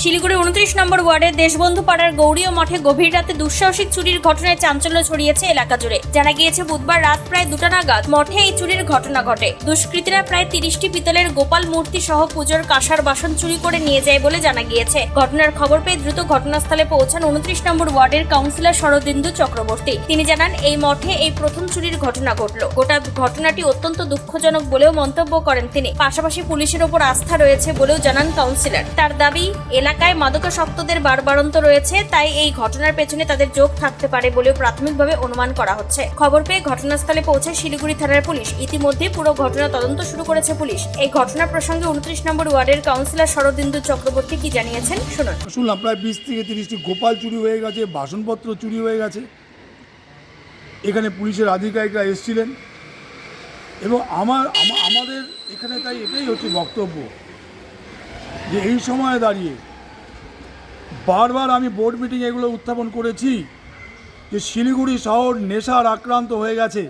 শিলিগুড়ির 29 নম্বর ওয়ার্ডের দেশবন্ধু পাড়ার গৌরীয় মঠে গভীর রাতে দুঃসাহসিক চুরির ঘটনায় চাঞ্চল্য ছড়িয়েছে এলাকা জুড়ে। জানা গিয়েছে বুধবার রাত প্রায় 2টা নাগাদ মঠে এই চুরির ঘটনা ঘটে। দুষ্কৃতীরা প্রায় 30টি পিতলের গোপাল মূর্তি সহ পুজোর কাঁসার বাসন চুরি করে নিয়ে যায় বলে জানা গিয়েছে। ঘটনার খবর পেয়ে দ্রুত ঘটনাস্থলে পৌঁছান 29 নম্বর ওয়ার্ডের কাউন্সিলর শরদিন্দু চক্রবর্তী। তিনি জানান, এই মঠে এই প্রথম চুরির ঘটনা ঘটল। গোটা ঘটনাটি অত্যন্ত দুঃখজনক বলেও মন্তব্য করেন তিনি। পাশাপাশি পুলিশের ওপর আস্থা রয়েছে বলেও জানান কাউন্সিলর। তার দাবি, এলাকায় মাদকাসক্তদের বাড়বাড়ন্ত রয়েছে, তাই এই ঘটনার পেছনে তাদের যোগ থাকতে পারে বলেও প্রাথমিকভাবে অনুমান করা হচ্ছে। খবর পেয়ে ঘটনাস্থলে পৌঁছায় শিলিগুড়ি থানার পুলিশ। ইতিমধ্যে পুরো ঘটনা তদন্ত শুরু করেছে পুলিশ। এই ঘটনা প্রসঙ্গে 29 নম্বর ওয়ার্ডের কাউন্সিলর শরদিন্দু চক্রবর্তী কি জানিয়েছেন শুনুন। শুনলাম প্রায় 20 থেকে 30টি গোপাল চুরি হয়ে গেছে, বাসনপত্র চুরি হয়ে গেছে। এখানে পুলিশের আধিকারিকরা এসেছিলেন এবং আমাদের এখানে তাই এটাই হচ্ছে বক্তব্য যে এই সময়ে দাঁড়িয়ে বারবার আমি বোর্ড মিটিং এগুলো উত্থাপন করেছি যে শিলিগুড়ি শহর নেশার আক্রান্ত হয়ে গেছে।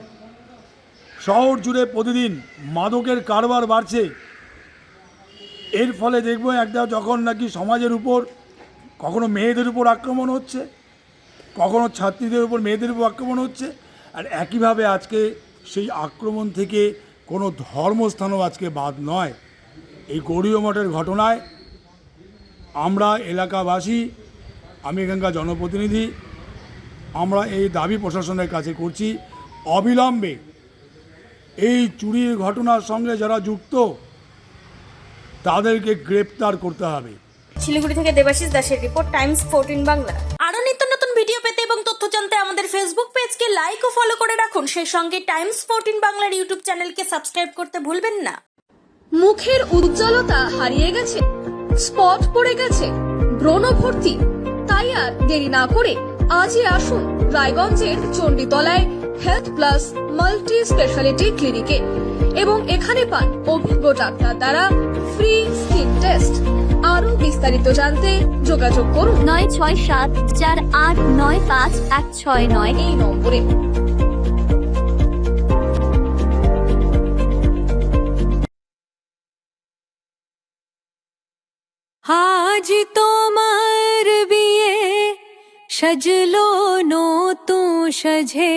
শহর জুড়ে প্রতিদিন মাদকের কারবার বাড়ছে। এর ফলে দেখব একটা যখন নাকি সমাজের উপর কখনো মেয়েদের উপর আক্রমণ হচ্ছে, কখনো ছাত্রীদের উপর মেয়েদের উপর আক্রমণ হচ্ছে, আর একইভাবে আজকে সেই আক্রমণ থেকে কোনো ধর্মস্থানও আজকে বাদ নয়। এই গৌরীয় মঠের ঘটনায় আমরা এলাকাবাসী, আমি এখানকার জনপ্রতিনিধি, আমরা এই দাবি প্রশাসনের কাছে করছি, অবিলম্বে এই চুরির ঘটনার সঙ্গে যারা যুক্ত তাদেরকে গ্রেপ্তার করতে হবে। শিলিগুড়ি থেকে দেবাশিস দাসের রিপোর্ট, টাইমস 14 বাংলা। আরো নিত্য নতুন ভিডিও পেতে এবং তথ্য জানতে আমাদের ফেসবুক পেজকে লাইক ও ফলো করে রাখুন। সেই সঙ্গে টাইমস 14 বাংলার ইউটিউব চ্যানেলকে সাবস্ক্রাইব করতে ভুলবেন না। মুখের উজ্জ্বলতা হারিয়ে গেছে, স্পট পড়ে গেছে, ব্রণ ভর্তি, তাই আর দেরি না করে আজই আসুন রায়গঞ্জের চণ্ডীতলায় হেলথ প্লাস মাল্টি স্পেশালিটি ক্লিনিকে এবং এখানে পান অভিজ্ঞ ডাক্তার দ্বারা ফ্রি স্কিন টেস্ট। আরো বিস্তারিত জানতে যোগাযোগ করুন 9674895169 এই নম্বরে। আজ তোমার বিয়ে সাজলো নতুন সাজে।